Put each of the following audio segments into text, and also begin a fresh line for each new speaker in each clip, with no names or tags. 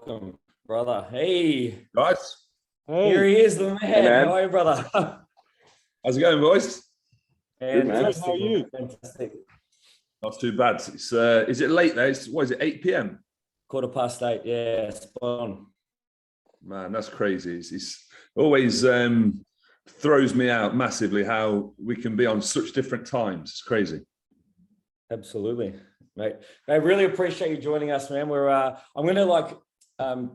Welcome, brother. Hey,
Guys,
here he is, the man.
Hey, man.
How are you, brother?
how's it going, boys?
Good, man.
Fantastic.
How are you?
Fantastic.
Not too bad. It's is it late there? What is it, 8 p.m?
8:15. Yeah, spot on.
Man, that's crazy. It's always throws me out massively how we can be on such different times. It's crazy.
Absolutely, mate. I really appreciate you joining us, man. We're I'm going to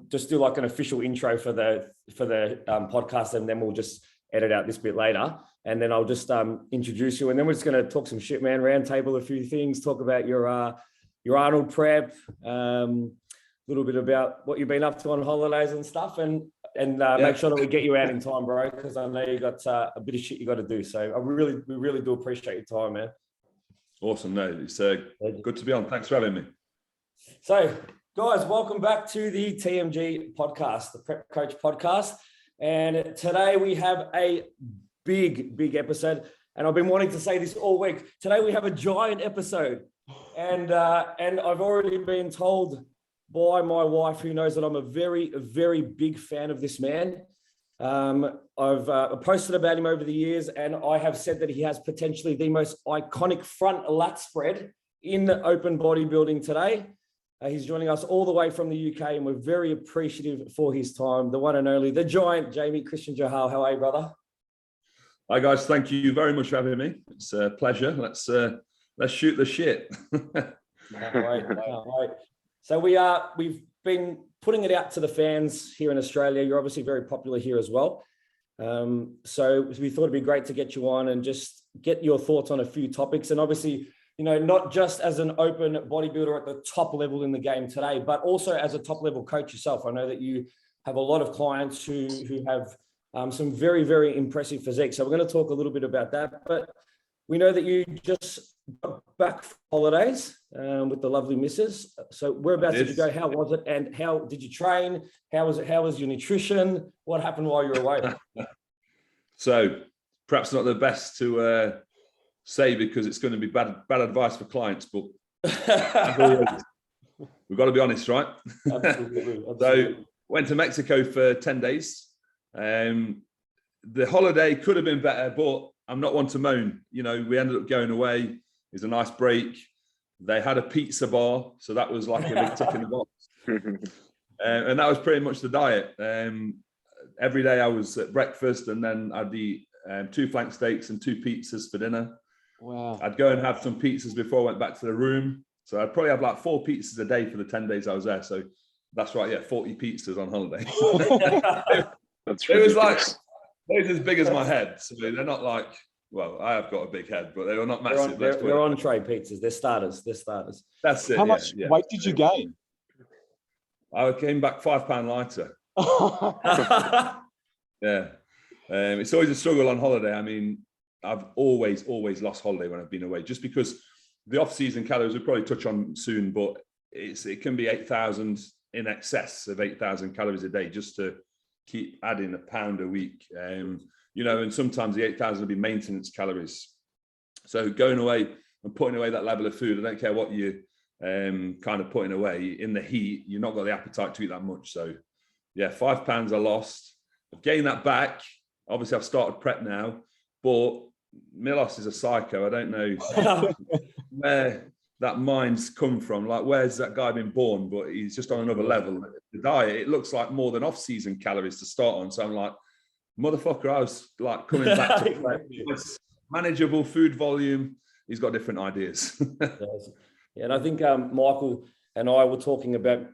just do like an official intro for the podcast, and then we'll just edit out this bit later, and then I'll just introduce you, and then we're just going to talk some shit, man. Roundtable a few things, talk about your Arnold prep, a little bit about what you've been up to on holidays and stuff, and make sure that we get you out in time, bro, because I know you got a bit of shit you got to do. So we really do appreciate your time, man.
Awesome. No, it's good to be on. Thanks for having me.
So, guys, welcome back to the TMG podcast, the Prep Coach podcast. And today we have a big episode. And I've been wanting to say this all week. Today we have a giant episode. And I've already been told by my wife, who knows that I'm a very big fan of this man. I've posted about him over the years, and I have said that he has potentially the most iconic front lat spread in open bodybuilding today. He's joining us all the way from the UK, and we're very appreciative for his time. The one and only, the giant, Jamie Christian Johal. How are you, brother?
Hi, guys. Thank you very much for having me. It's a pleasure. Let's shoot the shit.
Can't wait. So we've been putting it out to the fans here in Australia. You're obviously very popular here as well. So we thought it'd be great to get you on and just get your thoughts on a few topics. And obviously, you know, not just as an open bodybuilder at the top level in the game today, but also as a top level coach yourself. I know that you have a lot of clients who have some very impressive physique. So we're going to talk a little bit about that. But we know that you just got back from holidays with the lovely missus. So whereabouts did you go? How was it? And how did you train? How was it? How was your nutrition? What happened while you were away?
So perhaps not the best to say, because it's going to be bad advice for clients, but we've got to be honest, right?
Absolutely.
So went to Mexico for 10 days. The holiday could have been better, but I'm not one to moan. You know, we ended up going away. It was a nice break. They had a pizza bar, so that was like a big tick in the box. And that was pretty much the diet. Every day I was at breakfast, and then I'd eat 2 flank steaks and 2 pizzas for dinner.
Wow.
I'd go and have some pizzas before I went back to the room. So I'd probably have like 4 pizzas a day for the 10 days I was there. So that's right, yeah, 40 pizzas on holiday.
That's
it was like, they're as big as my head. So they're not like, well, I have got a big head, but they were not massive.
They're entree pizzas. They're starters.
That's it.
How much weight did you gain?
I came back 5 pounds lighter. Yeah. It's always a struggle on holiday. I mean, I've always lost holiday when I've been away, just because the off-season calories we'll probably touch on soon, but it can be 8,000 in excess of 8,000 calories a day just to keep adding a pound a week. You know, and sometimes the 8,000 will be maintenance calories. So going away and putting away that level of food, I don't care what you kind of putting away in the heat, you've not got the appetite to eat that much. So yeah, 5 pounds I lost. I've gained that back. Obviously I've started prep now, but Milos is a psycho. I don't know where that mind's come from. Like, where's that guy been born? But he's just on another level. The diet, it looks like more than off-season calories to start on. So I'm like, motherfucker, I was like coming back to manageable food volume. He's got different ideas.
Yeah, and I think Michael and I were talking about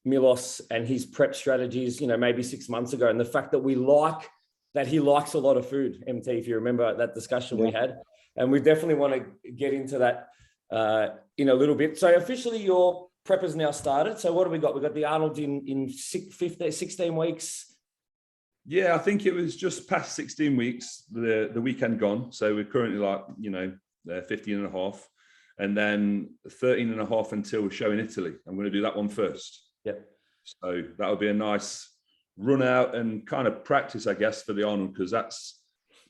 Milos and his prep strategies, you know, maybe 6 months ago, and the fact that he likes a lot of food, MT, if you remember that discussion we had. And we definitely want to get into that in a little bit. So officially your prep has now started. So what have we got? We've got the Arnold in 16 weeks.
Yeah, I think it was just past 16 weeks, the weekend gone. So we're currently like, you know, 15 and a half, and then 13 and a half until show in Italy. I'm going to do that one first.
Yep.
So that'll be a nice run out and kind of practice, I guess, for the Arnold, because that's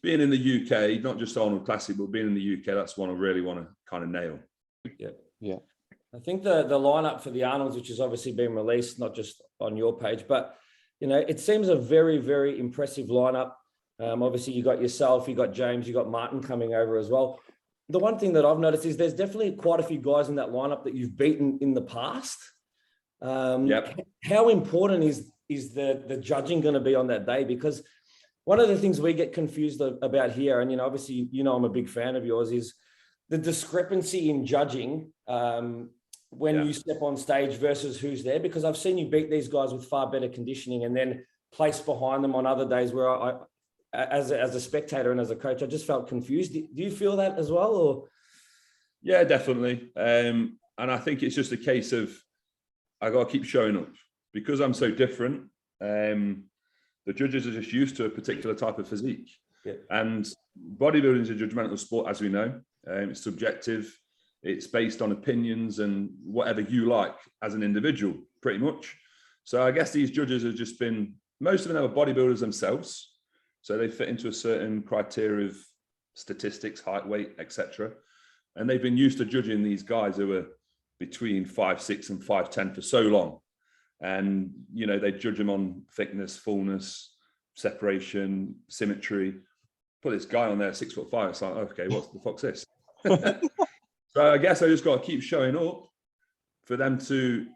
being in the UK, not just Arnold Classic, but being in the UK, that's one I really want to kind of nail.
Yeah. I think the lineup for the Arnolds, which has obviously been released, not just on your page, but it seems a very, very impressive lineup. Obviously, you got yourself, you got James, you got Martin coming over as well. The one thing that I've noticed is there's definitely quite a few guys in that lineup that you've beaten in the past. How important is the judging going to be on that day? Because one of the things we get confused about here, and obviously I'm a big fan of yours, is the discrepancy in judging when you step on stage versus who's there. Because I've seen you beat these guys with far better conditioning and then place behind them on other days where I as a spectator and as a coach, I just felt confused. Do you feel that as well? Or?
Yeah, definitely. And I think it's just a case of I got to keep showing up because I'm so different. The judges are just used to a particular type of physique.
Yeah.
And bodybuilding is a judgmental sport, as we know. It's subjective. It's based on opinions and whatever you like as an individual, pretty much. So I guess these judges have just been, most of them are bodybuilders themselves. So they fit into a certain criteria of statistics, height, weight, etc. And they've been used to judging these guys who are between 5'6" and 5'10" for so long. And, they judge them on thickness, fullness, separation, symmetry. Put this guy on there, 6'5". It's like, okay, what the fuck's this? So I guess I just got to keep showing up for them to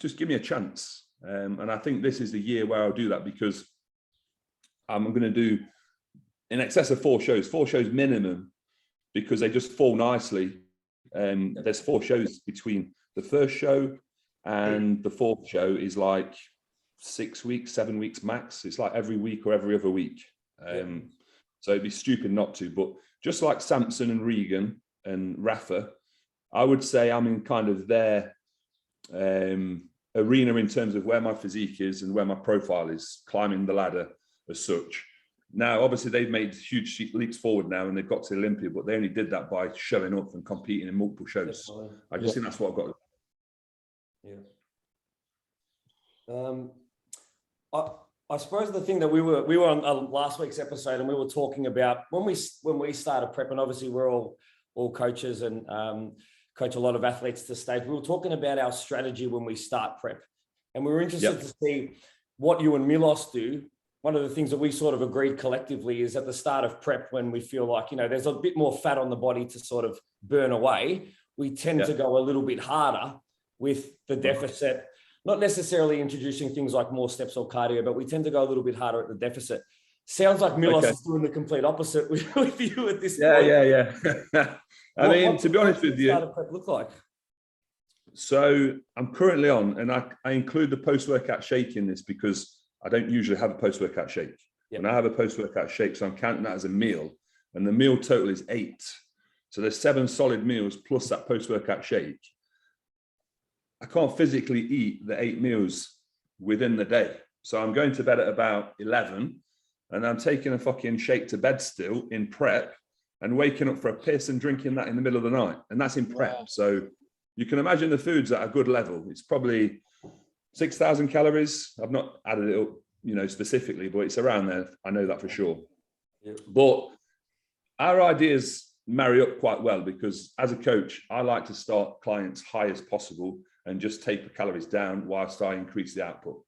just give me a chance. And I think this is the year where I'll do that because I'm going to do in excess of 4 shows minimum, because they just fall nicely. There's 4 shows between the first show and the 4th show is like 6 weeks, 7 weeks max. It's like every week or every other week. So it'd be stupid not to, but just like Samson and Regan and Rafa, I would say I'm in kind of their arena in terms of where my physique is and where my profile is, climbing the ladder as such. Now, obviously, they've made huge leaps forward now and they've got to Olympia, but they only did that by showing up and competing in multiple shows. I just think that's what I've got.
I suppose the thing that we were on last week's episode and we were talking about when we started prep, and obviously we're all coaches and coach a lot of athletes to stage. We were talking about our strategy when we start prep, and we were interested to see what you and Milos do. One of the things that we sort of agreed collectively is at the start of prep, when we feel like, there's a bit more fat on the body to sort of burn away, we tend to go a little bit harder with the deficit, not necessarily introducing things like more steps or cardio, but we tend to go a little bit harder at the deficit. Sounds like Milos is doing the complete opposite with you at this point.
Yeah. I mean, to be honest with you,
start of prep look like?
So I'm currently on, and I include the post-workout shake in this because I don't usually have a post-workout shake. And I have a post-workout shake, so I'm counting that as a meal. And the meal total is 8. So there's 7 solid meals plus that post-workout shake. I can't physically eat the 8 meals within the day. So I'm going to bed at about 11 and I'm taking a fucking shake to bed still in prep and waking up for a piss and drinking that in the middle of the night. And that's in prep. Wow. So you can imagine the food's at a good level. It's probably 6,000 calories. I've not added it up, specifically, but it's around there. I know that for sure. But our ideas marry up quite well because as a coach, I like to start clients high as possible and just take the calories down whilst I increase the output.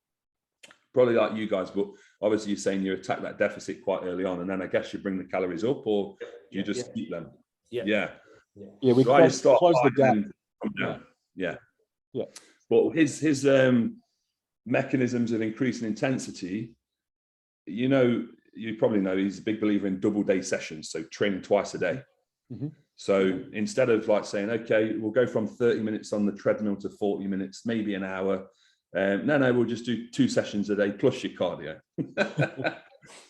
Probably like you guys, but obviously you're saying you attack that deficit quite early on, and then I guess you bring the calories up, or you just keep them.
Yeah, we
so
close the gap.
Yeah. But his mechanisms of increasing intensity, you probably know he's a big believer in double day sessions, so training twice a day.
Mm-hmm.
So instead of like saying, okay, we'll go from 30 minutes on the treadmill to 40 minutes, maybe an hour. No, we'll just do 2 sessions a day plus your cardio.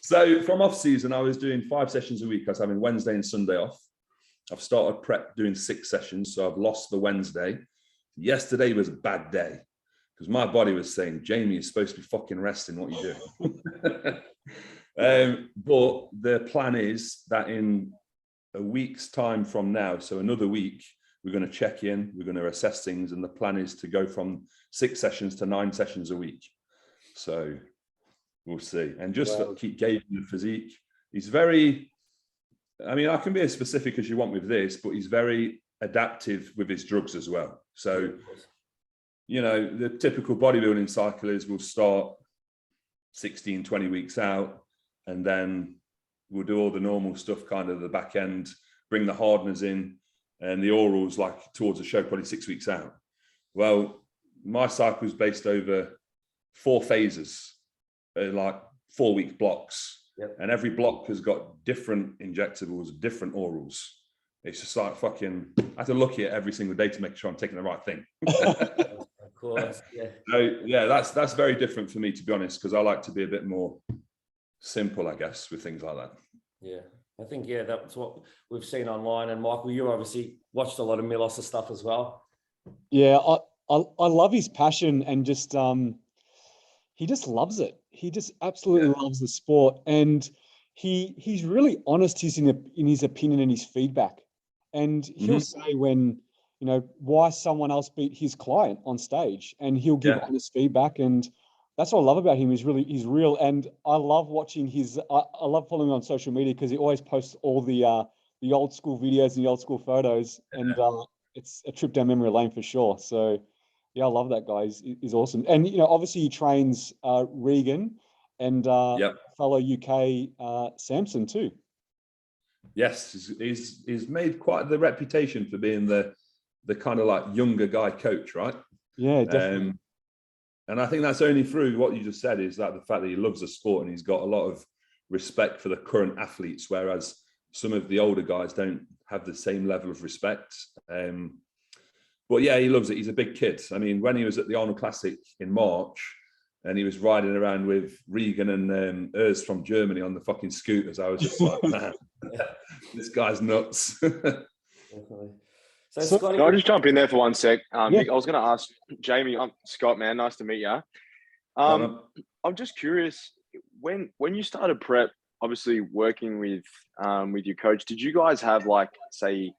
So from off season, I was doing 5 sessions a week. I was having Wednesday and Sunday off. I've started prep doing 6 sessions. So I've lost the Wednesday. Yesterday was a bad day because my body was saying, Jamie, you're supposed to be fucking resting. What are you doing? But the plan is that in a week's time from now, so another week, we're going to check in, we're going to assess things, and the plan is to go from 6 sessions to 9 sessions a week. So we'll see. And just keep gauging the physique. He's very, I can be as specific as you want with this, but he's very adaptive with his drugs as well. So, you know, the typical bodybuilding cyclist will start 16, 20 weeks out, and then we'll do all the normal stuff kind of the back end, bring the hardeners in, and the orals like towards the show probably 6 weeks out. Well, my cycle is based over 4 phases, like 4-week blocks.
Yep.
And every block has got different injectables, different orals. It's just like fucking, I have to look at it every single day to make sure I'm taking the right thing.
Of course, yeah.
So yeah, that's very different for me, to be honest, because I like to be a bit more simple, I guess, with things like that.
Yeah, I think, yeah, that's what we've seen online. And Michael, you obviously watched a lot of Milos' stuff as well.
Yeah, I love his passion, and just he just loves it. He just absolutely loves the sport, and he's really honest. He's in his opinion and his feedback, and he'll say when, you know, why someone else beat his client on stage, and he'll give honest feedback. And that's what I love about him. He's real, and I love watching his. I love following him on social media because he always posts all the old school videos and the old school photos, and it's a trip down memory lane for sure. So yeah, I love that guy. He's awesome. And, you know, obviously he trains Regan and fellow UK Samson too.
Yes, he's made quite the reputation for being the kind of like younger guy coach, right?
Yeah, definitely.
And I think that's only through what you just said, is that the fact that he loves the sport and he's got a lot of respect for the current athletes, whereas some of the older guys don't have the same level of respect. But yeah, he loves it. He's a big kid. I mean, when he was at the Arnold Classic in March and he was riding around with Regan and Urs from Germany on the fucking scooters, I was just like, man, this guy's nuts.
Definitely. So Scotty,
can I just jump in there for 1 sec? I was going to ask Jamie. I'm Scott, man. Nice to meet you. I'm just curious, when you started prep, obviously working with your coach, did you guys have, like, say,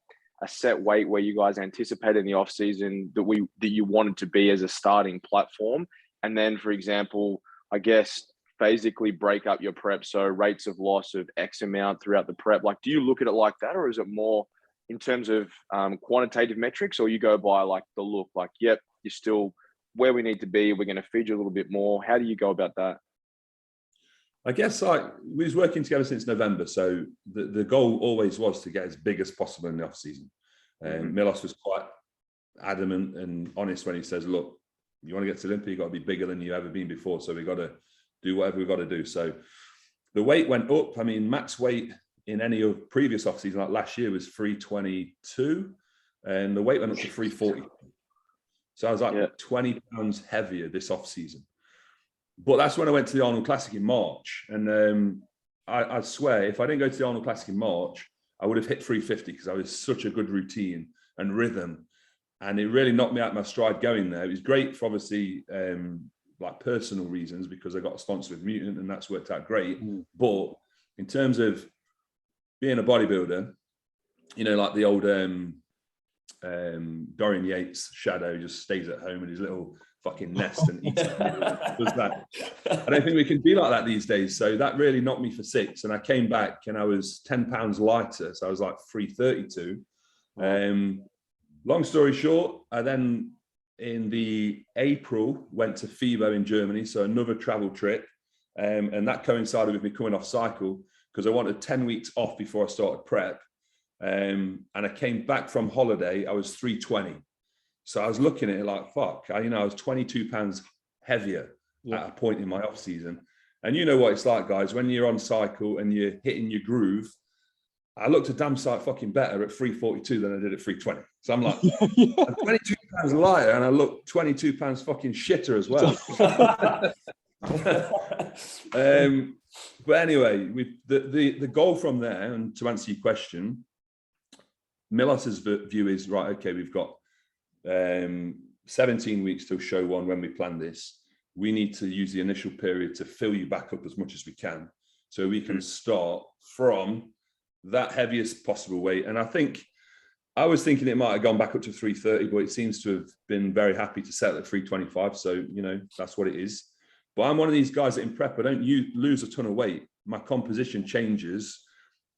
a set weight where you guys anticipated in the off season that you wanted to be as a starting platform? And then, for example, I guess basically break up your prep, so rates of loss of X amount throughout the prep. Like, do you look at it like that, or is it more in terms of quantitative metrics, or you go by like the look, like, yep, you're still where we need to be, we're going to feed you a little bit more? How do you go about that?
I guess, like, we was working together since November, so the goal always was to get as big as possible in the off season. Milos was quite adamant and honest when he says, "Look, you want to get to Olympia, you got to be bigger than you ever been before. So we got to do whatever we got to do." So the weight went up. I mean, max weight in any of previous off season, like last year, was 322, and the weight went up to 340. So I was like 20 pounds heavier this off season. But that's when I went to the Arnold Classic in March. And I swear, if I didn't go to the Arnold Classic in March, I would have hit 350 because I was such a good routine and rhythm. And it really knocked me out of my stride going there. It was great for obviously like personal reasons, because I got a sponsor with Mutant and that's worked out great. But in terms of being a bodybuilder, you know, like the old Dorian Yates shadow just stays at home in his little fucking nest and eats does that. I don't think we can be like that these days. So that really knocked me for 6. And I came back and I was 10 pounds lighter. So I was like 332. Long story short, I then in the April went to FIBO in Germany. So another travel trip. And that coincided with me coming off cycle because I wanted 10 weeks off before I started prep. And I came back from holiday, I was 320. So I was looking at it like, fuck, I was 22 pounds heavier at a point in my off season. And you know what it's like, guys, when you're on cycle and you're hitting your groove, I looked a damn sight fucking better at 342 than I did at 320. So I'm like, I'm 22 pounds lighter and I look 22 pounds fucking shitter as well. But anyway, the goal from there, and to answer your question, Milos's view is, right, okay, we've got 17 weeks till show 1 when we plan this. We need to use the initial period to fill you back up as much as we can so we can start from that heaviest possible weight. And I was thinking it might have gone back up to 330, but it seems to have been very happy to settle at 325. So, that's what it is. But I'm one of these guys that in prep, I don't lose a ton of weight. My composition changes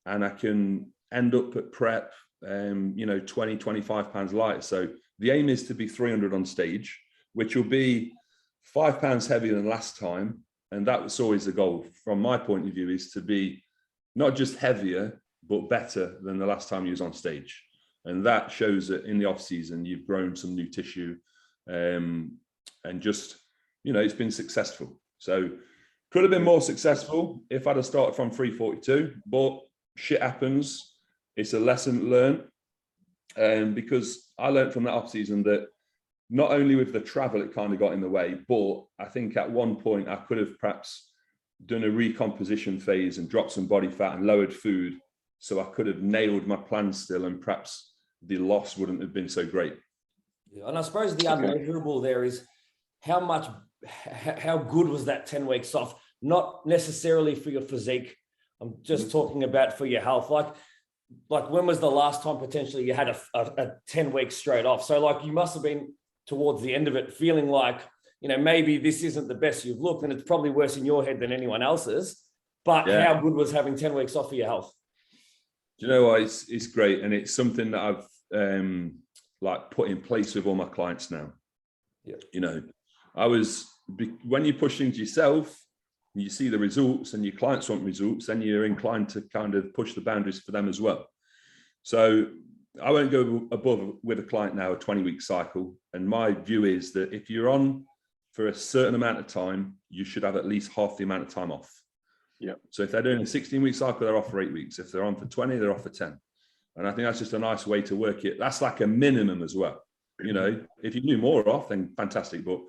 and I can end up at prep 20, 25 pounds lighter. So the aim is to be 300 on stage, which will be 5 pounds heavier than last time. And that was always the goal from my point of view, is to be not just heavier, but better than the last time you was on stage. And that shows that in the off season, you've grown some new tissue, and just, you know, it's been successful. So could have been more successful if I'd have started from 342, but shit happens. It's a lesson learned. Because I learned from that off season that not only with the travel, it kind of got in the way, but I think at one point I could have perhaps done a recomposition phase and dropped some body fat and lowered food. So I could have nailed my plan still, and perhaps the loss wouldn't have been so great.
Yeah, and I suppose the unmeasurable there is how good was that 10 weeks off? Not necessarily for your physique. I'm just talking about for your health. Like when was the last time potentially you had a 10 weeks straight off? So like you must have been towards the end of it feeling like, you know, maybe this isn't the best you've looked, and it's probably worse in your head than anyone else's. But how good was having 10 weeks off for your health?
Do you know what? It's great. And it's something that I've like put in place with all my clients now.
Yeah.
You know, when you push things yourself, you see the results and your clients want results, then you're inclined to kind of push the boundaries for them as well. So I won't go above with a client now a 20-week cycle. And my view is that if you're on for a certain amount of time, you should have at least half the amount of time off.
Yeah.
So if they're doing a 16-week cycle, they're off for 8 weeks. If they're on for 20, they're off for 10. And I think that's just a nice way to work it. That's like a minimum as well. You know, if you do more off, then fantastic. But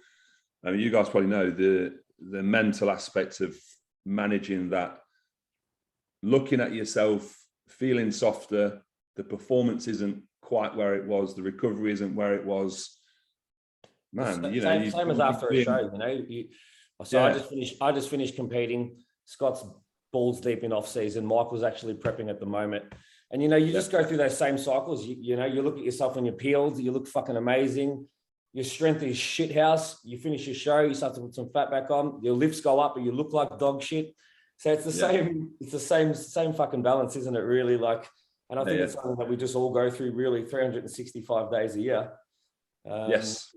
I mean, you guys probably know the mental aspect of managing that, looking at yourself, feeling softer, the performance isn't quite where it was, the recovery isn't where it was. Man, you know,
same as after a show, you know. So yeah. I just finished competing. Scott's balls deep in off season. Michael's actually prepping at the moment. And, you know, you just go through those same cycles. You know, you look at yourself when you're peeled, you look fucking amazing. Your strength is shit house. You finish your show, you start to put some fat back on. Your lifts go up, but you look like dog shit. So it's the same. It's the same fucking balance, isn't it? Really, like, and I think it's something that we just all go through. Really, 365 days a year.
Yes.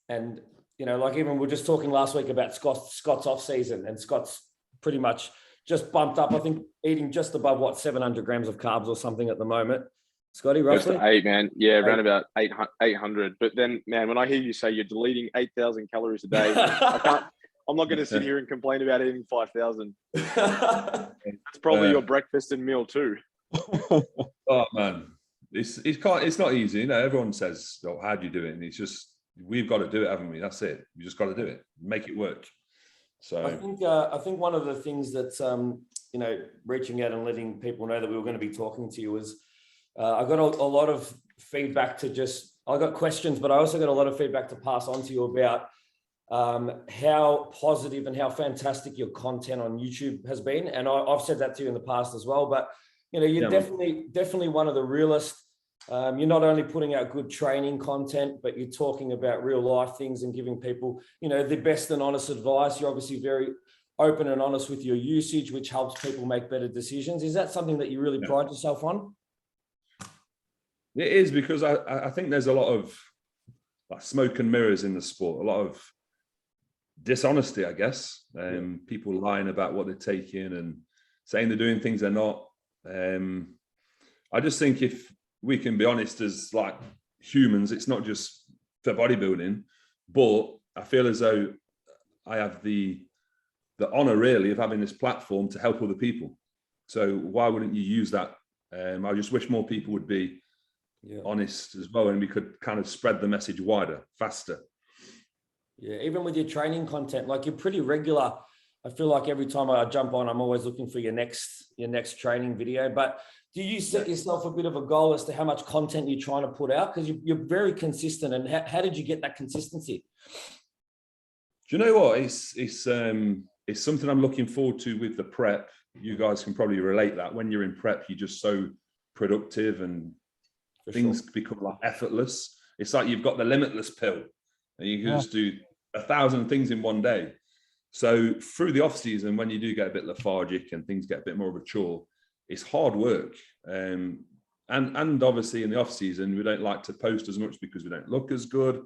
And you know, like even we were just talking last week about Scott's off season, and Scott's pretty much just bumped up. I think eating just above 700 grams of carbs or something at the moment. Scotty, roughly?
Close to 8, man. Yeah, around about 800. But then, man, when I hear you say you're deleting 8,000 calories a day, I'm not going to sit here and complain about eating 5,000. It's probably your breakfast and meal too.
Oh man, it's not easy. You know, everyone says, "Oh, how do you do it?" And it's just, we've got to do it, haven't we? That's it. You just got to do it, make it work. So
I think one of the things that you know, reaching out and letting people know that we were going to be talking to you was, I got a lot of feedback I got questions, but I also got a lot of feedback to pass on to you about how positive and how fantastic your content on YouTube has been. And I've said that to you in the past as well, but you know, you're definitely one of the realest. You're not only putting out good training content, but you're talking about real life things and giving people, you know, the best and honest advice. You're obviously very open and honest with your usage, which helps people make better decisions. Is that something that you really pride yourself on?
It is, because I think there's a lot of like smoke and mirrors in the sport, a lot of dishonesty, I guess. People lying about what they're taking and saying they're doing things they're not. I just think if we can be honest as like humans, it's not just for bodybuilding, but I feel as though I have the honor really of having this platform to help other people. So why wouldn't you use that? I just wish more people would be honest as well, and we could kind of spread the message wider, faster.
Yeah, even with your training content, like you're pretty regular. I feel like every time I jump on, I'm always looking for your next training video. But do you set yourself a bit of a goal as to how much content you're trying to put out? Because you're very consistent. And how did you get that consistency?
Do you know what? It's something I'm looking forward to with the prep. You guys can probably relate that when you're in prep, you're just so productive and things become like effortless. It's like you've got the limitless pill and you can just do 1,000 things in one day. So through the off season, when you do get a bit lethargic and things get a bit more of a chore, it's hard work. And and obviously in the off season, we don't like to post as much because we don't look as good.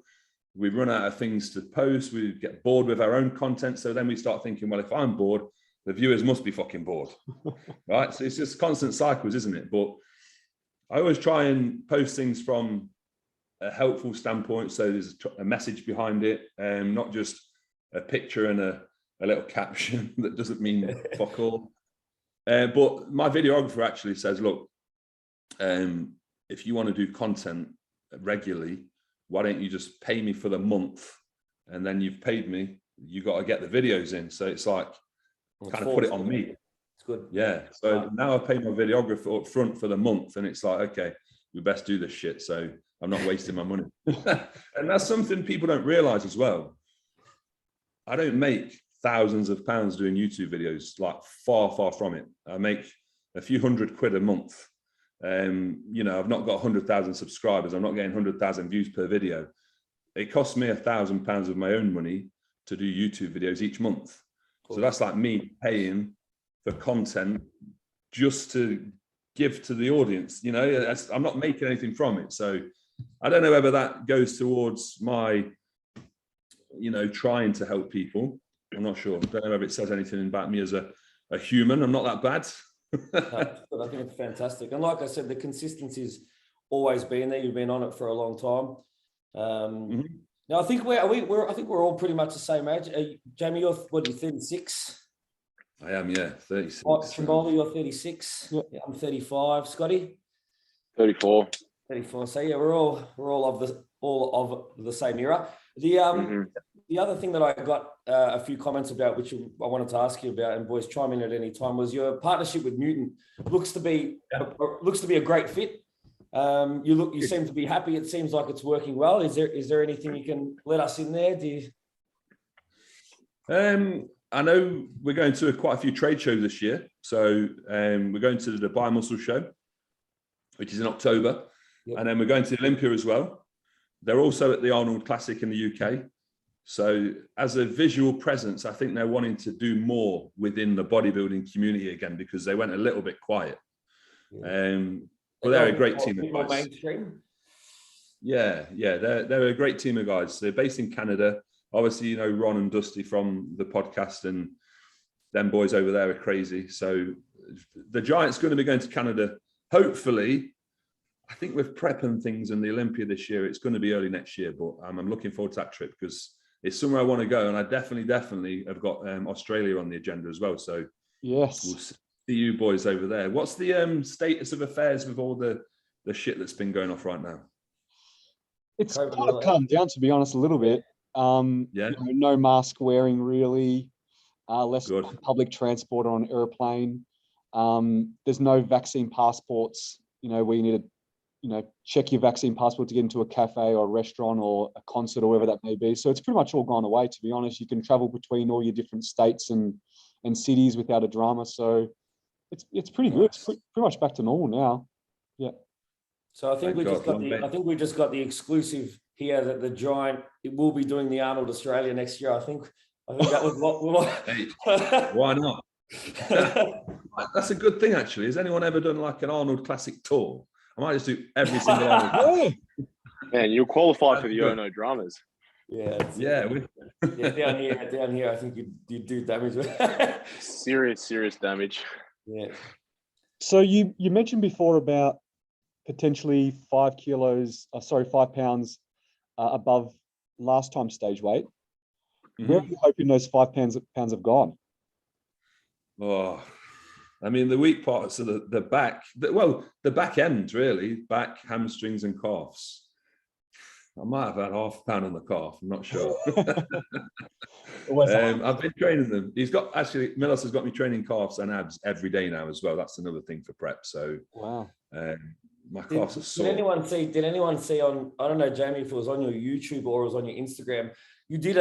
We run out of things to post. We get bored with our own content. So then we start thinking, well, if I'm bored, the viewers must be fucking bored, right? So it's just constant cycles, isn't it? But I always try and post things from a helpful standpoint. So there's a message behind it, not just a picture and a little caption that doesn't mean fuck all. But my videographer actually says, look, if you want to do content regularly, why don't you just pay me for the month, and then you've paid me, you got to get the videos in. So it's like kind of put it on me.
It's good.
Yeah. So now I pay my videographer up front for the month, and it's like, okay, we best do this shit, so I'm not wasting my money. And that's something people don't realize as well. I don't make thousands of pounds doing YouTube videos, like far from it. I make a few £100 a month. You know, I've not got 100,000 subscribers. I'm not getting 100,000 views per video. It costs me £1,000 of my own money to do YouTube videos each month. Cool. So that's like me paying for content just to give to the audience. You know, I'm not making anything from it. So I don't know whether that goes towards my, you know, trying to help people. I'm not sure. I don't know if it says anything about me as a human. I'm not that bad.
I think it's fantastic. And like I said, the consistency's always been there. You've been on it for a long time. Now I think we're all pretty much the same age. Jamie, you're 36?
I am, yeah, 36.
Trimboli, you're 36.
Yep.
Yeah, I'm 35. Scotty?
34.
34. So yeah, we're all of the same era. The other thing that I got a few comments about, which I wanted to ask you about, and boys chime in at any time, was your partnership with Newton. Looks to be a great fit. You seem to be happy. It seems like it's working well. Is there anything you can let us in there?
I know we're going to quite a few trade shows this year. So we're going to the Dubai Muscle Show, which is in October. Yep. And then we're going to Olympia as well. They're also at the Arnold Classic in the UK. So as a visual presence, I think they're wanting to do more within the bodybuilding community again, because they went a little bit quiet. But they're a great team of guys.
Mainstream.
Yeah, they're a great team of guys. They're based in Canada. Obviously, you know, Ron and Dusty from the podcast, and them boys over there are crazy. So the Giant's going to be going to Canada. Hopefully, I think with prep and things and the Olympia this year, it's going to be early next year. But I'm looking forward to that trip because it's somewhere I want to go. And I definitely have got Australia on the agenda as well. So
yes,
we'll see you boys over there. What's the status of affairs with all the shit that's been going off right now?
It's kind of calmed down, to be honest, a little bit. You know, no mask wearing really, less public transport on an airplane. There's no vaccine passports, you know, where you need to, you know, check your vaccine passport to get into a cafe or a restaurant or a concert or wherever that may be. So it's pretty much all gone away, to be honest. You can travel between all your different states and cities without a drama. So it's pretty good. It's pretty much back to normal now. Yeah.
So I think we just got the exclusive here that the Giant will be doing the Arnold Australia next year. I think that was what.
Hey, why not? That's a good thing, actually. Has anyone ever done like an Arnold Classic tour? I might just do every single Arnold.
Man, you'll qualify for the Ono dramas.
Yeah. Down here, I think you do damage.
Serious damage.
Yeah.
So you mentioned before about potentially 5 pounds above last time stage weight. Mm-hmm. Where are you hoping those 5 pounds have gone?
Oh, I mean, the weak parts of the back, the back end, really, back, hamstrings and calves. I might have had half a pound on the calf. I'm not sure. I've been training them. Milos has got me training calves and abs every day now as well. That's another thing for prep. So
wow.
My calves are sore.
Did anyone see on, I don't know, Jamie, if it was on your YouTube or it was on your Instagram, you did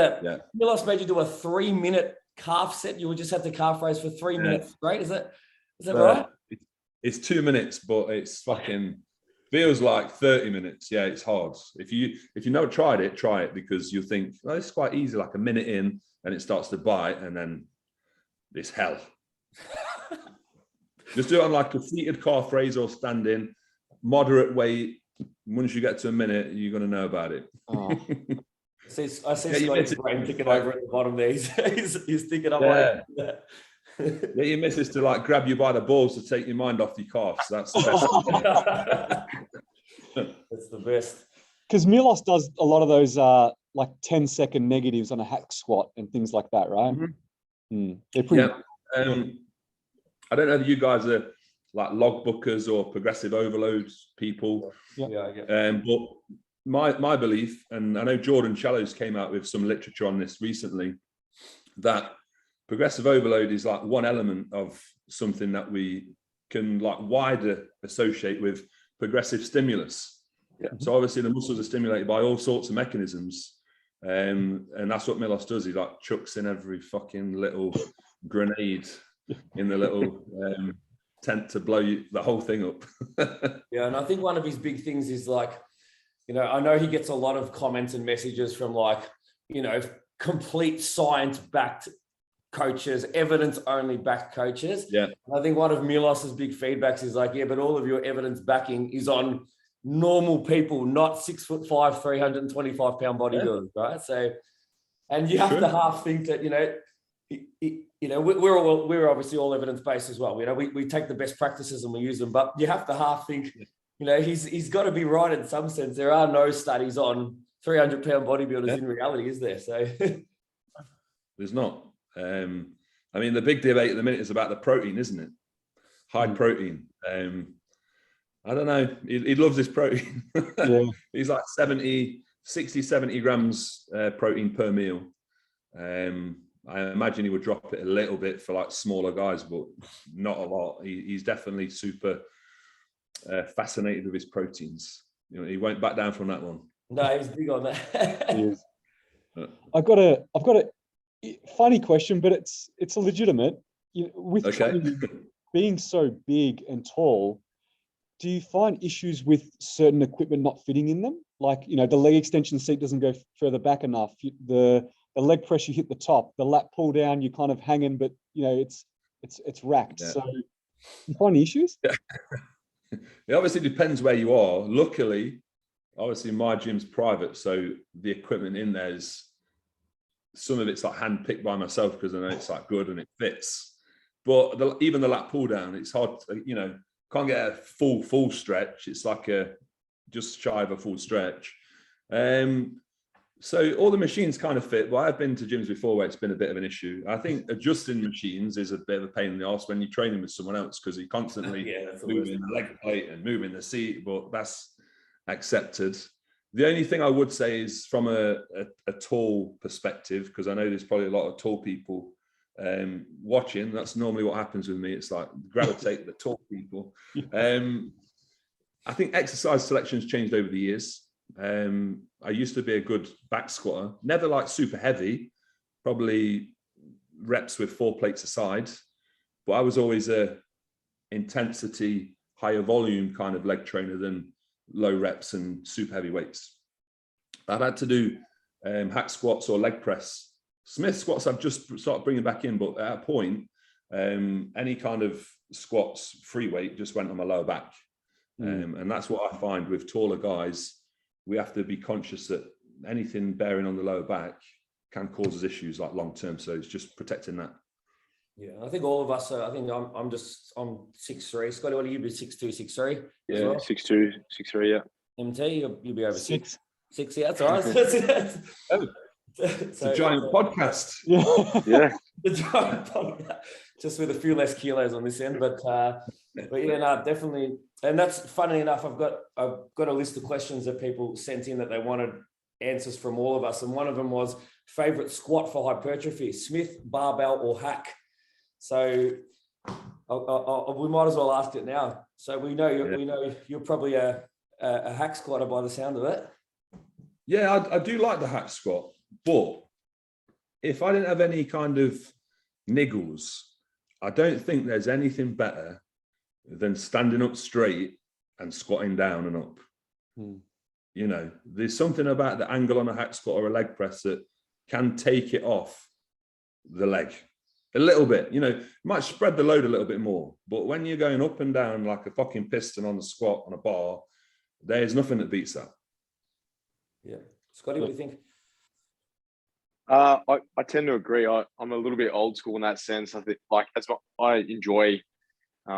Milos made you do a 3-minute calf set. You would just have the calf raise for 3 minutes straight. Is that right?
It's 2 minutes, but it's fucking feels like 30 minutes. Yeah, it's hard. If you never tried it, try it, because you think, oh, it's quite easy, like a minute in and it starts to bite and then it's hell. Just do it on like a seated calf raise or standing. moderate weight. Once you get to a minute, you're going to know about it.
Oh.
I see Scotty's brain ticking over at the bottom there. He's thinking, I'm
Yeah.
like,
Yeah, your missus to like grab you by the balls to take your mind off your calves. That's the best.
that's the best.
Because Milos does a lot of those like 10-second negatives on a hack squat and things like that, right?
Mm-hmm.
They're pretty.
Yeah. I don't know if you guys are like log bookers or progressive overload people.
Yeah.
But my belief, and I know Jordan Shallows came out with some literature on this recently, that progressive overload is like one element of something that we can like wider associate with progressive stimulus.
Yeah.
So obviously the muscles are stimulated by all sorts of mechanisms. And that's what Milos does. He like chucks in every fucking little grenade in the little tent to blow the whole thing up.
Yeah, and I think one of his big things is like, you know, I know he gets a lot of comments and messages from like, you know, complete science-backed coaches, evidence-only backed coaches.
Yeah.
And I think one of Milos's big feedbacks is like, yeah, but all of your evidence backing is on normal people, not 6'5", 325-pound bodybuilders, right? So, and you have to half think that, you know, we're obviously all evidence-based as well. You know, we take the best practices and we use them, but you have to half think, you know, he's got to be right in some sense. There are no studies on 300-pound bodybuilders in reality, is there? So
there's not. I mean, the big debate at the minute is about the protein, isn't it? High protein. I don't know. He loves his protein.
Yeah.
He's like 60, 70 grams protein per meal. I imagine he would drop it a little bit for like smaller guys, but not a lot. He's definitely super fascinated with his proteins. You know, he won't back down from that one.
no, he's big on that.
I've got a funny question, but it's a legitimate. You know, with training, being so big and tall, do you find issues with certain equipment not fitting in them? Like, you know, the leg extension seat doesn't go further back enough. The leg press, you hit the top. The lat pull down, you're kind of hanging, but you know it's racked. Yeah. So you find issues?
Yeah. It obviously depends where you are. Luckily, obviously my gym's private, so the equipment in there's some of it's like hand picked by myself because I know it's like good and it fits. But even the lat pull down, it's hard. You know, can't get a full stretch. It's like just shy of a full stretch. So all the machines kind of fit, but I've been to gyms before where it's been a bit of an issue. I think adjusting machines is a bit of a pain in the arse when you're training with someone else because you're constantly moving the leg plate and moving the seat, but that's accepted. The only thing I would say is from a tall perspective, because I know there's probably a lot of tall people watching. That's normally what happens with me. It's like gravitate the tall people. I think exercise selection's changed over the years. I used to be a good back squatter, never like super heavy, probably reps with 4 plates aside, but I was always a intensity, higher volume kind of leg trainer than low reps and super heavy weights. I've had to do hack squats or leg press. Smith squats I've just started bringing back in, but at a point, any kind of squats, free weight just went on my lower back. And that's what I find with taller guys. We have to be conscious that anything bearing on the lower back can cause us issues like long term. So it's just protecting that.
Yeah, I think all of us. I think I'm 6'3". Scotty, what are you? Be 6'2", 6'3"?
Yeah, well? 6'2", 6'3". Yeah.
MT, you'll be over 6. 6. Yeah, that's all right.
It's a giant podcast.
Yeah.
The giant podcast, just with a few less kilos on this end, but yeah, no, definitely. And that's funny enough. I've got a list of questions that people sent in that they wanted answers from all of us, and one of them was favorite squat for hypertrophy: Smith, barbell, or hack. So we might as well ask it now. So we know you're probably a hack squatter by the sound of it.
Yeah, I do like the hack squat, but if I didn't have any kind of niggles, I don't think there's anything better than standing up straight and squatting down and up. You know, there's something about the angle on a hack squat or a leg press that can take it off the leg. a little bit, you know, might spread the load a little bit more. But when you're going up and down like a fucking piston on the squat on a bar, there's nothing that beats that.
Yeah. Scotty, what do you think?
I tend to agree. I'm a little bit old school in that sense. I think I enjoy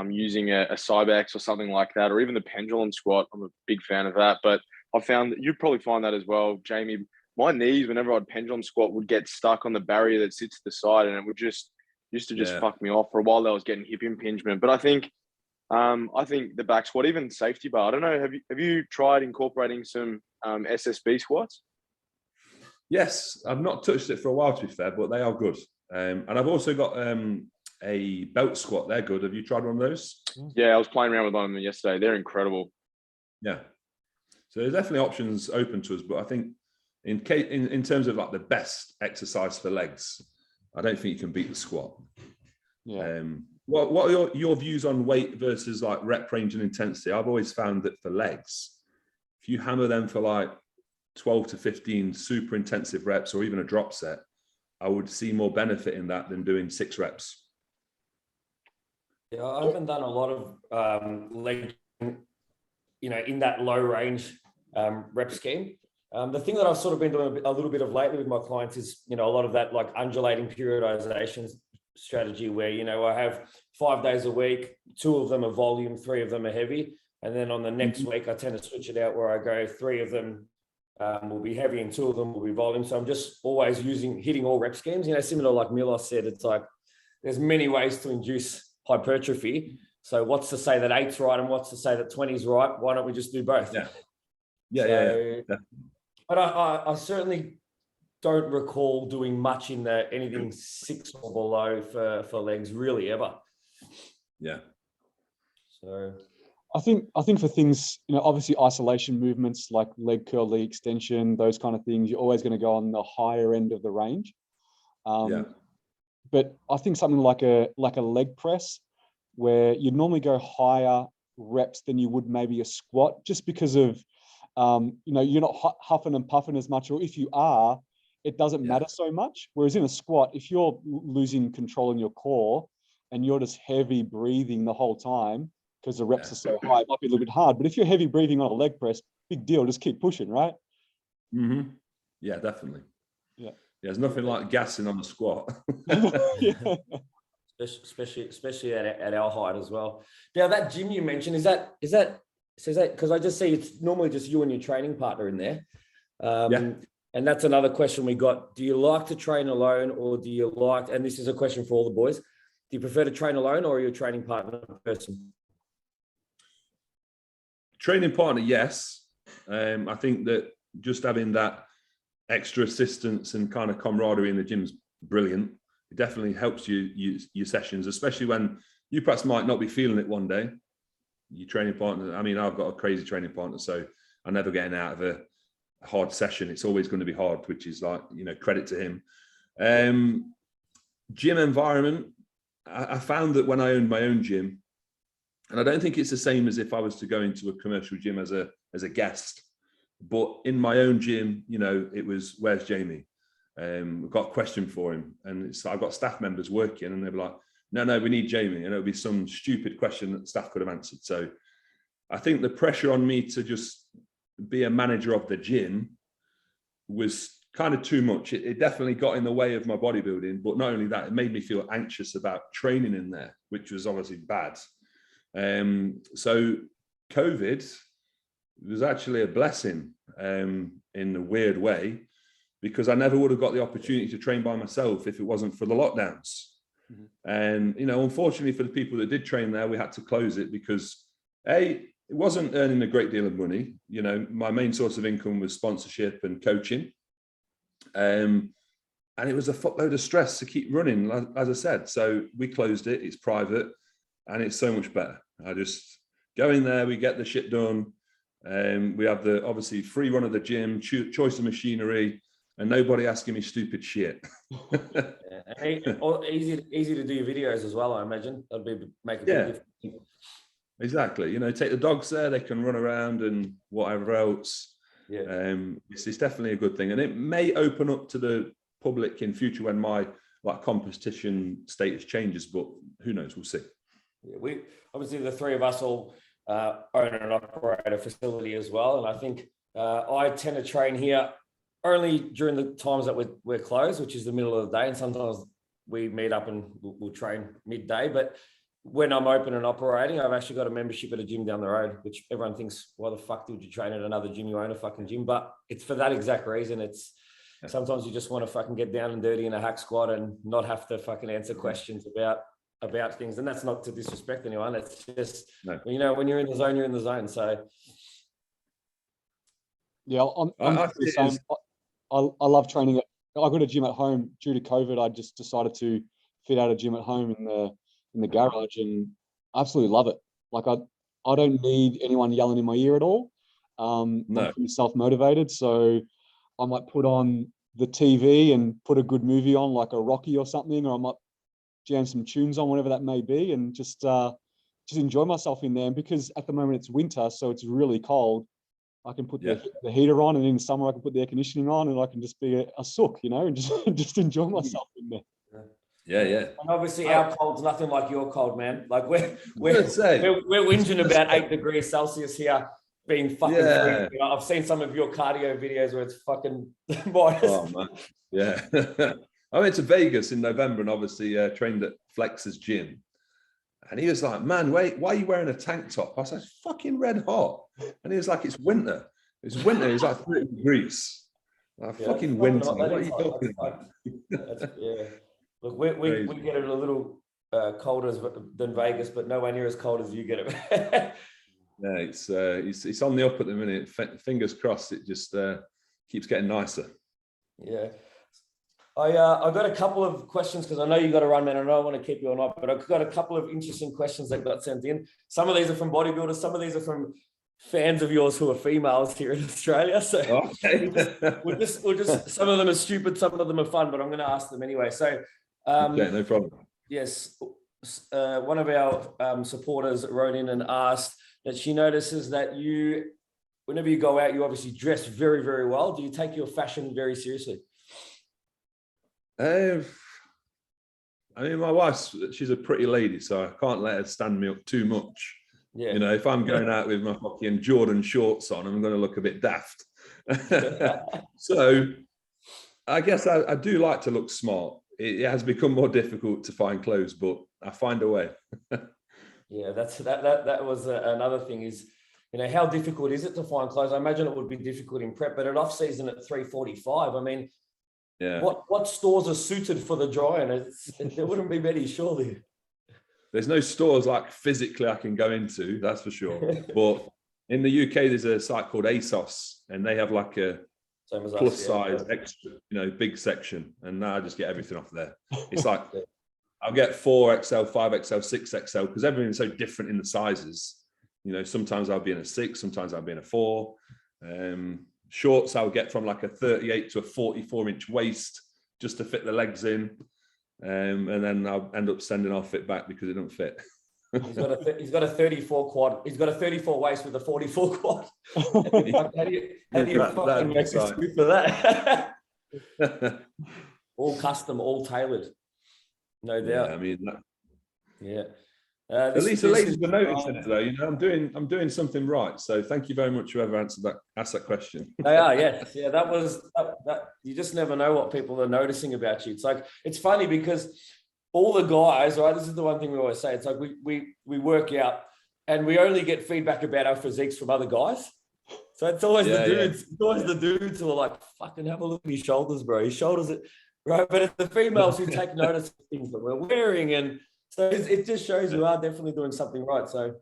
using a Cybex or something like that, or even the pendulum squat. I'm a big fan of that. But I found that you'd probably find that as well, Jamie. My knees, whenever I'd pendulum squat, would get stuck on the barrier that sits to the side, and it would used to fuck me off for a while. I was getting hip impingement. But I think the back squat, even safety bar. I don't know. Have you tried incorporating some SSB squats?
Yes, I've not touched it for a while, to be fair, but they are good. And I've also got a belt squat. They're good. Have you tried one of those?
Yeah, I was playing around with one of them yesterday. They're incredible.
Yeah. So there's definitely options open to us, but I think in terms of like the best exercise for legs, I don't think you can beat the squat.
Yeah.
What are your views on weight versus like rep range and intensity? I've always found that for legs, if you hammer them for like 12 to 15 super intensive reps or even a drop set, I would see more benefit in that than doing 6 reps.
Yeah, I haven't done a lot of leg, you know, in that low range rep scheme. The thing that I've sort of been doing a little bit of lately with my clients is, you know, a lot of that like undulating periodization strategy where, you know, I have 5 days a week, 2 of them are volume, 3 of them are heavy. And then on the next week, I tend to switch it out where I go 3 of them will be heavy and 2 of them will be volume. So I'm just always hitting all rep schemes, you know, similar like Milos said, it's like, there's many ways to induce hypertrophy. So what's to say that 8's right and what's to say that 20's right? Why don't we just do both?
Yeah.
But I certainly don't recall doing much in anything 6 or below for legs really ever.
Yeah.
So
I think for things, you know, obviously isolation movements like leg curl, leg extension, those kind of things, you're always going to go on the higher end of the range. But I think something like a leg press, where you'd normally go higher reps than you would maybe a squat, just because of, you know, you're not huffing and puffing as much, or if you are, it doesn't matter so much. Whereas in a squat, if you're losing control in your core and you're just heavy breathing the whole time because the reps are so high, it might be a little bit hard. But if you're heavy breathing on a leg press, big deal, just keep pushing, right?
Mm-hmm. Yeah, definitely. Yeah, there's nothing like gassing on the squat.
Especially at our height as well. Now that gym you mentioned, is that because I just see it's normally just you and your training partner in there. And that's another question we got. Do you like to train alone, or do you like, and this is a question for all the boys, do you prefer to train alone, or are you a training partner person?
Training partner, yes. I think that just having that extra assistance and kind of camaraderie in the gym is brilliant. It definitely helps your sessions, especially when you perhaps might not be feeling it one day. Your training partner, I mean, I've got a crazy training partner, so I'm never getting out of a hard session. It's always going to be hard, which is like, you know, credit to him. Gym environment, I found that when I owned my own gym, and I don't think it's the same as if I was to go into a commercial gym as a guest, but in my own gym, you know, it was, where's Jamie? We've got a question for him, and I've got staff members working, and they'll be like, no, we need Jamie, and it'll be some stupid question that the staff could have answered. So I think the pressure on me to just be a manager of the gym was kind of too much. It definitely got in the way of my bodybuilding, but not only that, it made me feel anxious about training in there, which was obviously bad. So COVID was actually a blessing in a weird way, because I never would have got the opportunity to train by myself if it wasn't for the lockdowns. And, you know, unfortunately for the people that did train there, we had to close it because it wasn't earning a great deal of money. You know, my main source of income was sponsorship and coaching. And it was a fuckload of stress to keep running, as I said. So we closed it, it's private, and it's so much better. I just go in there, we get the shit done. We have the obviously free run of the gym, choice of machinery, and nobody asking me stupid shit.
Easy to do your videos as well, I imagine. That'd make a big difference.
Exactly. You know, take the dogs there, they can run around and whatever else. It's definitely a good thing. And it may open up to the public in future when my like competition status changes, but who knows? We'll see.
Yeah, we obviously, the three of us all own and operate a facility as well, and I think I tend to train here only during the times that we're closed, which is the middle of the day, and sometimes we meet up and we'll train midday. But when I'm open and operating, I've actually got a membership at a gym down the road, which everyone thinks, why the fuck would you train at another gym? You own a fucking gym. But it's for that exact reason. It's sometimes you just want to fucking get down and dirty in a hack squat and not have to fucking answer questions about things. And that's not to disrespect anyone. It's just, you know, when you're in the zone, you're in the zone. So yeah,
I love training. I got a gym at home due to COVID. I just decided to fit out a gym at home in the garage, and I absolutely love it. Like I don't need anyone yelling in my ear at all. I'm pretty self-motivated, so I might put on the TV and put a good movie on, like a Rocky or something, or I might jam some tunes on, whatever that may be, and just enjoy myself in there. And because at the moment it's winter, so it's really cold, I can put the heater on, and in summer I can put the air conditioning on, and I can just be a sook, you know, and just enjoy myself in there.
Yeah.
And obviously our cold's nothing like your cold, man. Like we're whinging about 8 degrees Celsius here, being fucking freezing. You know, I've seen some of your cardio videos where it's fucking minus.
Oh man, yeah. I went to Vegas in November and obviously trained at Flex's gym. And he was like, man, wait, why are you wearing a tank top? I said, it's fucking red hot. And he was like, it's winter. It's winter. It's like 30 degrees. Like, fucking winter. What are you talking about?
Look, we get it a little colder than Vegas, but nowhere near as cold as you get it.
Yeah, it's on the up at the minute. Fingers crossed, it just keeps getting nicer.
Yeah. I got a couple of questions because I know you got to run, man. I don't want to keep you or not, but I've got a couple of interesting questions that got sent in. Some of these are from bodybuilders. Some of these are from fans of yours who are females here in Australia. So we'll just some of them are stupid, some of them are fun, but I'm going to ask them anyway. So
okay, no problem.
Yes, one of our supporters wrote in and asked that she notices that you, whenever you go out, you obviously dress very, very well. Do you take your fashion very seriously?
I mean, my wife, she's a pretty lady, so I can't let her stand me up too much. Yeah. You know, if I'm going out with my fucking Jordan shorts on, I'm going to look a bit daft. So I guess I do like to look smart. It has become more difficult to find clothes, but I find a way.
Yeah, that was another thing is, you know, how difficult is it to find clothes? I imagine it would be difficult in prep, but at off season at 3:45, I mean, yeah. What stores are suited for the dry? And there wouldn't be many, surely.
There's no stores like physically I can go into, that's for sure. But in the UK, there's a site called ASOS, and they have like a plus size extra, you know, big section, and now I just get everything off there. It's like I'll get 4XL, 5XL, 6XL because everything's so different in the sizes. You know, sometimes I'll be in a 6, sometimes I'll be in a 4. Shorts I'll get from like a 38 to a 44-inch waist just to fit the legs in, and then I'll end up sending our fit back because it don't fit.
He's got a 34 quad. He's got a 34 waist with a 44 quad. How do you fucking make a scoop for that? All custom, all tailored, no doubt.
Yeah, I mean,
yeah.
At least the ladies were noticing it, though. You know, I'm doing something right. So thank you very much, whoever asked that question.
They are, yes, yeah. That was that. You just never know what people are noticing about you. It's like it's funny because all the guys, right? This is the one thing we always say. It's like we work out and we only get feedback about our physiques from other guys. So it's always the dudes. Yeah. It's always the dudes who are like, "Fucking have a look at his shoulders, bro. His shoulders, right?" But it's the females who take notice of things that we're wearing and. So it just shows you are definitely doing something right. So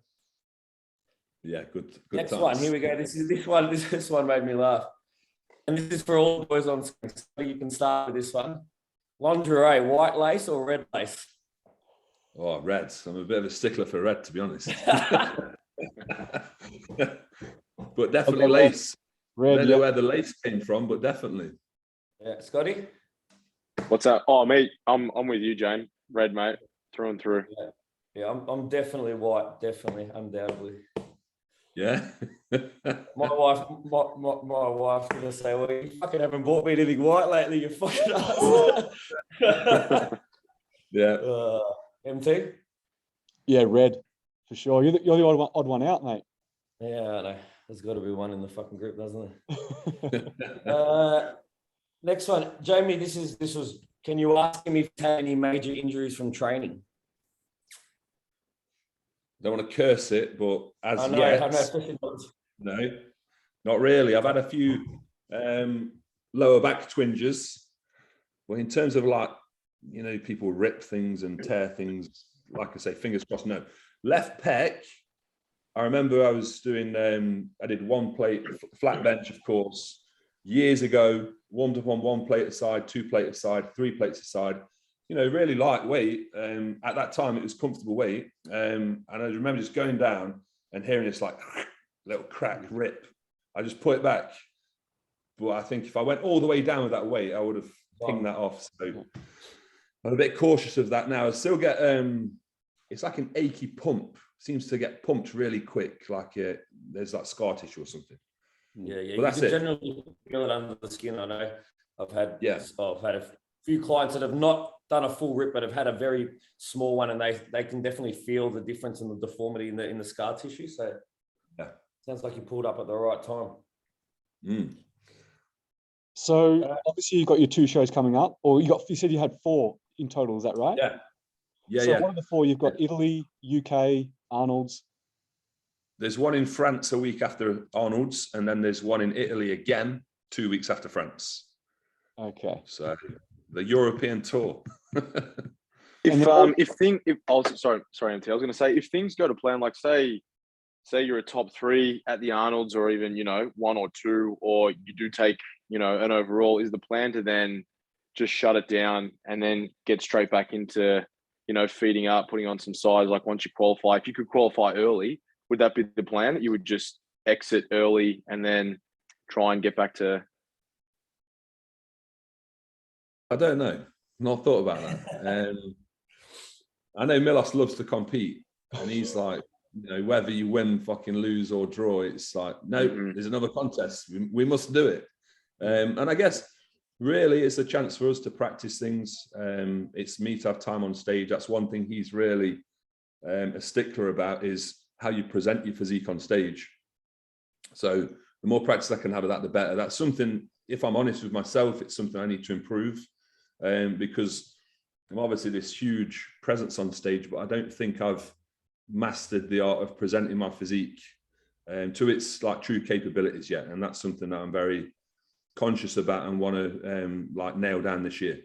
yeah, good
next
times.
one, here we go. This one made me laugh. And this is for all the boys on screen. So you can start with this one. Lingerie, white lace or red lace?
Oh, red. I'm a bit of a stickler for red, to be honest. But definitely lace. Red, I don't know where the lace came from, but definitely.
Yeah, Scotty?
What's that? Oh, mate, I'm with you, Jane. Red, mate. Through and through.
Yeah, I'm definitely white, definitely, undoubtedly.
Yeah.
My wife's gonna say, "Well, you fucking haven't bought me anything white lately, you fucking ass."
Yeah.
MT.
Yeah, red for sure. You're the odd one out, mate.
Yeah, I know. There's got to be one in the fucking group, doesn't there? Next one, Jamie. This was. Can you ask him if he had any major injuries from training?
Don't want to curse it, but as
I know,
yet, no, not really. I've had a few lower back twinges, but in terms of like, people rip things and tear things, like I say, fingers crossed, no. Left pec, I remember I was doing, I did one plate, flat bench, of course, years ago, warmed up on one plate aside, 2 plates aside, 3 plates aside, really lightweight. At that time, it was comfortable weight. And I remember just going down and hearing this like little crack rip. I just put it back. But I think if I went all the way down with that weight, I would have pinged that off. So I'm a bit cautious of that now. I still get, it's like an achy pump. Seems to get pumped really quick, like there's like scar tissue or something.
Yeah.
But that's
you
it.
can generally feel it under the skin. I know. I've had a few clients that have not done a full rip, but have had a very small one, and they can definitely feel the difference in the deformity in the scar tissue. So sounds like you pulled up at the right time.
So obviously you've got your 2 shows coming up, or you said you had 4 in total. Is that right?
Yeah.
So what are the 4? You've got Italy, UK, Arnold's.
There's one in France a week after Arnold's, and then there's one in Italy again 2 weeks after France.
Okay.
So the European tour.
Sorry, MT, I was going to say, if things go to plan, like say you're a top 3 at the Arnold's, or even 1 or 2, or you do take an overall, is the plan to then just shut it down and then get straight back into feeding up, putting on some size? Like once you qualify, if you could qualify early, would that be the plan, that you would just exit early and then try and get back to?
I don't know. Not thought about that. I know Milos loves to compete, and he's like, whether you win, fucking lose or draw, it's like, no, there's another contest. We must do it. And I guess really it's a chance for us to practice things. It's me to have time on stage. That's one thing he's really a stickler about, is how you present your physique on stage. So the more practice I can have of that, the better. That's something, if I'm honest with myself, it's something I need to improve, because I'm obviously this huge presence on stage, but I don't think I've mastered the art of presenting my physique to its like true capabilities yet. And that's something that I'm very conscious about and want to nail down this year.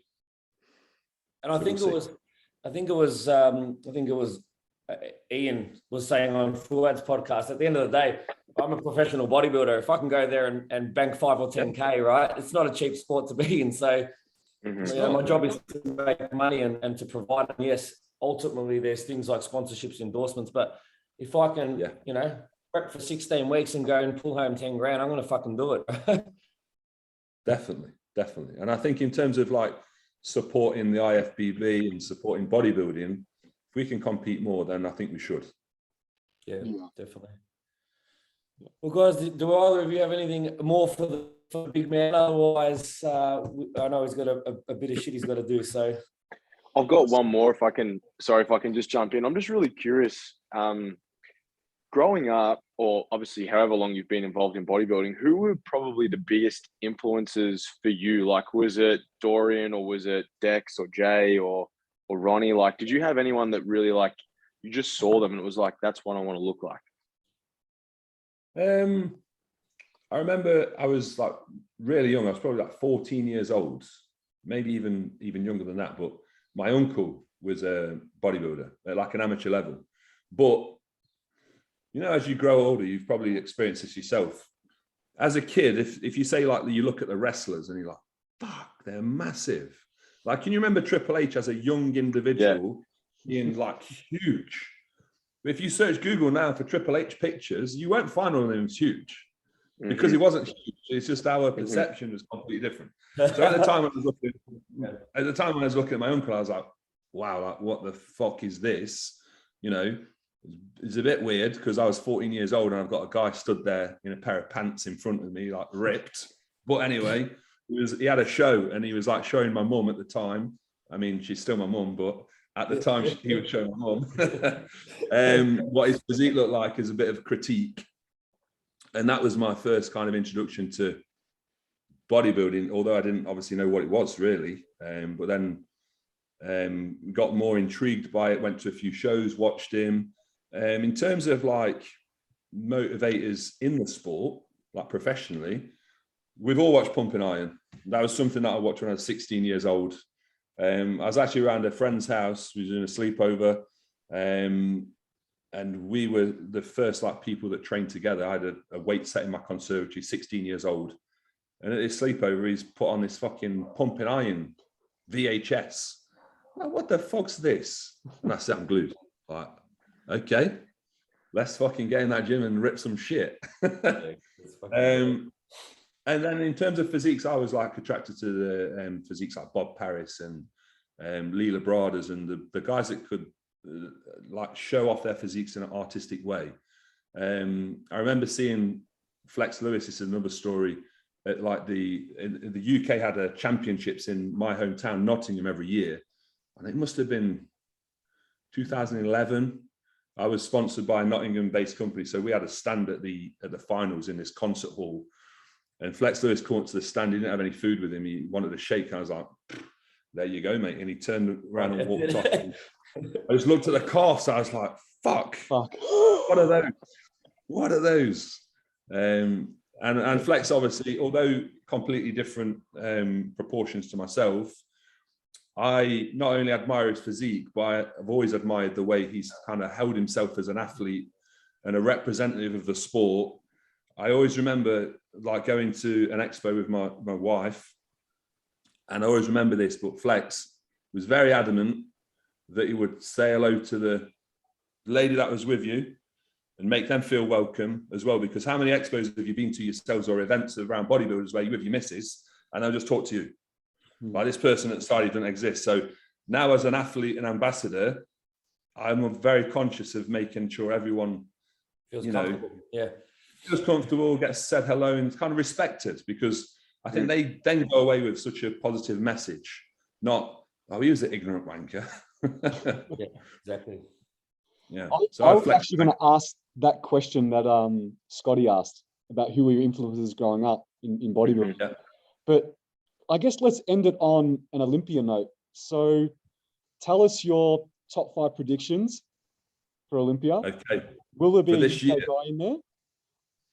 And I think it was Ian was saying on Fuad's podcast, at the end of the day, I'm a professional bodybuilder. If I can go there and bank 5 or 10K, right? It's not a cheap sport to be in. So my job is to make money and to provide. And yes, ultimately there's things like sponsorships, endorsements. But if I can, prep for 16 weeks and go and pull home 10 grand, I'm going to fucking do it.
Definitely. And I think in terms of like supporting the IFBB and supporting bodybuilding, if we can compete more, then I think we should.
Yeah. Definitely. Well, guys, do either of you have anything more for the big man? Otherwise, I know he's got a bit of shit he's got to do. So
I've got one more, if I can just jump in. I'm just really curious. Growing up, or obviously however long you've been involved in bodybuilding, who were probably the biggest influences for you? Like, was it Dorian, or was it Dex or Jay or Ronnie? Like, did you have anyone that really, like, you just saw them and it was like, that's what I want to look like?
I remember I was like really young. I was probably like 14 years old, maybe even younger than that. But my uncle was a bodybuilder at like an amateur level. But as you grow older, you've probably experienced this yourself. As a kid, if you say like you look at the wrestlers and you're like, fuck, they're massive. Like, can you remember Triple H as a young individual being like huge? If you search Google now for Triple H pictures, you won't find one of them huge, because he wasn't huge. It's just our perception was completely different. So at the time when I was looking at my uncle, I was like, wow, like, what the fuck is this? It's a bit weird because I was 14 years old and I've got a guy stood there in a pair of pants in front of me, like ripped. But anyway, he had a show and he was like showing my mum at the time. I mean, she's still my mum, but at the time he was showing my mum what his physique looked like as a bit of critique. And that was my first kind of introduction to bodybuilding, although I didn't obviously know what it was really. But then got more intrigued by it, went to a few shows, watched him. In terms of like motivators in the sport, like professionally, we've all watched Pumping Iron. That was something that I watched when I was 16 years old. I was actually around a friend's house. We were doing a sleepover, and we were the first like people that trained together. I had a weight set in my conservatory, 16 years old, and at this sleepover, he's put on this fucking Pumping Iron VHS. Like, what the fuck's this? And I said, I'm glued. Like, okay, let's fucking get in that gym and rip some shit. And then in terms of physiques, I was like attracted to the physiques like Bob Paris and Lee Labradas and the guys that could like show off their physiques in an artistic way. I remember seeing Flex Lewis. This is another story. At like the UK had a championships in my hometown, Nottingham, every year, and it must have been 2011. I was sponsored by a Nottingham-based company, so we had a stand at the finals in this concert hall. And Flex Lewis came to the stand. He didn't have any food with him. He wanted a shake. I was like, there you go, mate. And he turned around and walked off. I just looked at the calves. I was like, fuck. What are those? What are those? And Flex, obviously, although completely different proportions to myself, I not only admire his physique, but I've always admired the way he's kind of held himself as an athlete and a representative of the sport. I always remember like going to an expo with my wife, and I always remember this, but Flex was very adamant that he would say hello to the lady that was with you and make them feel welcome as well, because how many expos have you been to yourselves or events around bodybuilders where you're with your missus and they'll just talk to you? Like this person at the side doesn't exist. So now as an athlete and ambassador, I'm very conscious of making sure everyone
feels comfortable.
Feels comfortable, gets said hello and kind of respected, because I think they then go away with such a positive message, not, oh, he was an ignorant wanker.
Yeah, exactly.
Yeah.
I was actually going to ask that question that Scotty asked about who were your influences growing up in bodybuilding.
Yeah.
But I guess let's end it on an Olympia note. So tell us your top 5 predictions for Olympia.
Okay.
Will there be
for
a
this
UK
year
guy in there?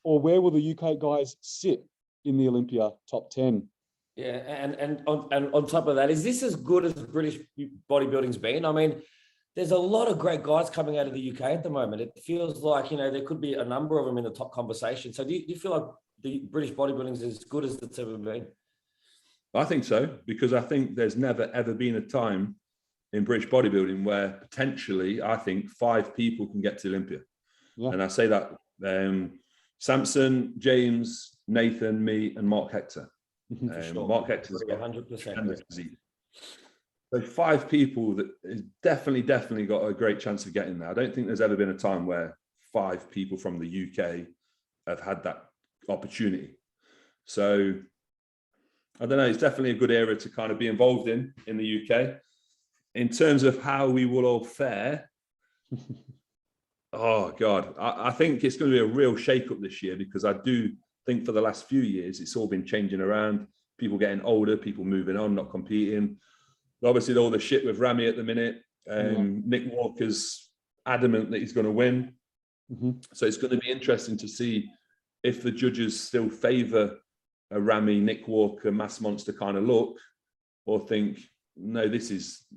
Or where will the UK guys sit in the Olympia top 10?
Yeah, and on top of that, is this as good as British bodybuilding's been? I mean, there's a lot of great guys coming out of the UK at the moment. It feels like, there could be a number of them in the top conversation. So do you feel like the British bodybuilding is as good as it's ever been?
I think so, because I think there's never, ever been a time in British bodybuilding where potentially, I think, 5 people can get to Olympia. Yeah. And I say that Samson, James, Nathan, me, and Mark Hector. Sure. Mark Hector's got 100%. So 5 people that is definitely got a great chance of getting there. I don't think there's ever been a time where 5 people from the UK have had that opportunity. So I don't know, it's definitely a good era to kind of be involved in the UK. In terms of how we will all fare, oh God, I think it's going to be a real shake-up this year, because I do think for the last few years, it's all been changing around. People getting older, people moving on, not competing. Obviously, all the shit with Ramy at the minute. Nick Walker's adamant that he's going to win. So it's going to be interesting to see if the judges still favour a Ramy, Nick Walker, mass monster kind of look, or think, no,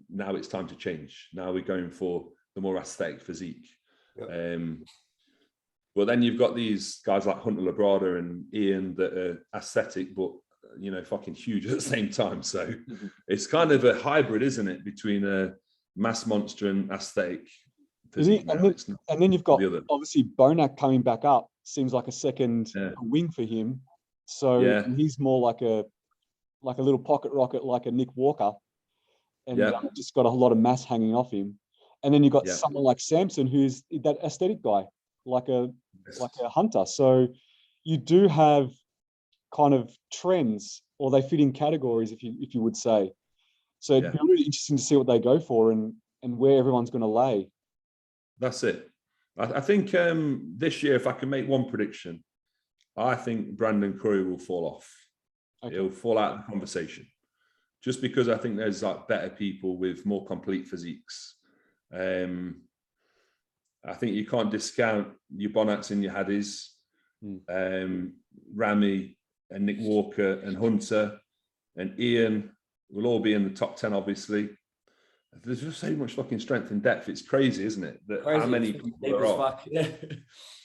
now it's time to change. Now we're going for the more aesthetic physique. Yep. But then you've got these guys like Hunter Labrada and Ian that are aesthetic, but fucking huge at the same time. So it's kind of a hybrid, isn't it, between a mass monster and aesthetic physique.
And then you've got obviously Bonac coming back up. Seems like a second wing for him. So he's more like a little pocket rocket, like a Nick Walker, and just got a lot of mass hanging off him. And then you've got
Yeah.
someone like Samson, who's that aesthetic guy, like a hunter. So you do have kind of trends, or they fit in categories, if you would say. So it'd be really interesting to see what they go for and where everyone's going to lay.
That's it. I think this year, if I can make one prediction, I think Brandon Curry will fall off.
Okay.
He'll fall out of the conversation, just because I think there's like better people with more complete physiques. I think you can't discount your Bonnats and your Haddies, Ramy and Nick Walker and Hunter and Ian will all be in the top 10, obviously. There's just so much fucking strength and depth. It's crazy, isn't it? That
Crazy.
how many
It's
people
deep
are
as
on.
fuck. Yeah.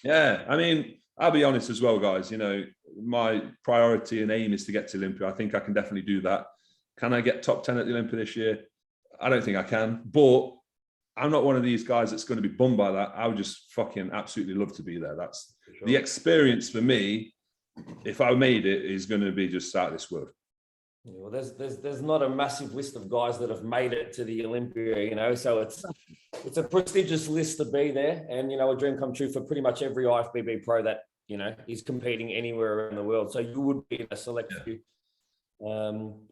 Yeah, I mean, I'll be honest as well, guys. You know, my priority and aim is to get to Olympia. I think I can definitely do that. Can I get top 10 at the Olympia this year? I don't think I can, but I'm not one of these guys that's going to be bummed by that. I would just fucking absolutely love to be there. That's the experience for me. If I made it, is going to be just out of this world.
Yeah, well, there's not a massive list of guys that have made it to the Olympia, you know, so it's a prestigious list to be there, and you know, a dream come true for pretty much every IFBB pro that, you know, is competing anywhere around the world. So you would be in a select few.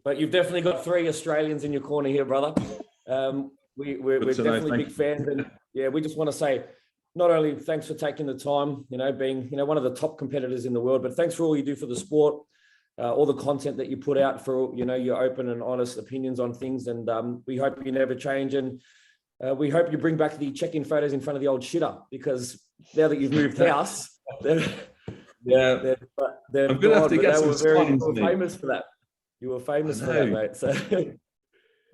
But you've definitely got 3 Australians in your corner here, brother. We're definitely big fans, and yeah, we just want to say, not only thanks for taking the time, you know, being, you know, one of the top competitors in the world, but thanks for all you do for the sport. All the content that you put out, for, you know, your open and honest opinions on things, and we hope you never change, and we hope you bring back the check-in photos in front of the old shitter, because now that you've moved house, they're
I'm gonna have to get some signs,
you were
mate.
famous for that. You were famous for that, mate. So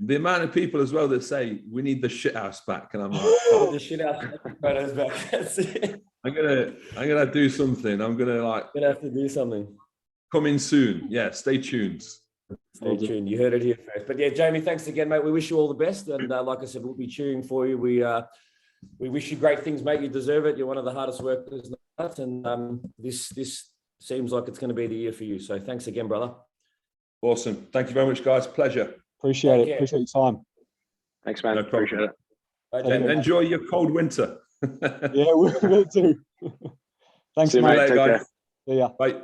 the amount of people as well that say we need the shit house back, and I'm like,
oh, the shit house photos back. That's it.
I'm gonna do something. I'm gonna
Gonna have to do something.
coming soon. Yeah, stay tuned.
Stay tuned. You heard it here first. But yeah, Jamie, thanks again, mate. We wish you all the best. And like I said, we'll be cheering for you. We wish you great things, mate. You deserve it. You're one of the hardest workers. And this seems like it's going to be the year for you. So thanks again, brother.
Awesome. Thank you very much, guys. Pleasure.
Appreciate it.
care.
Appreciate your time.
Thanks, man.
No problem.
Appreciate it.
Bye,
And
Jamie.
enjoy your cold winter.
Yeah, we'll do. Thanks,
See you,
mate.
mate. Take
guys.
care.
See ya.
Bye.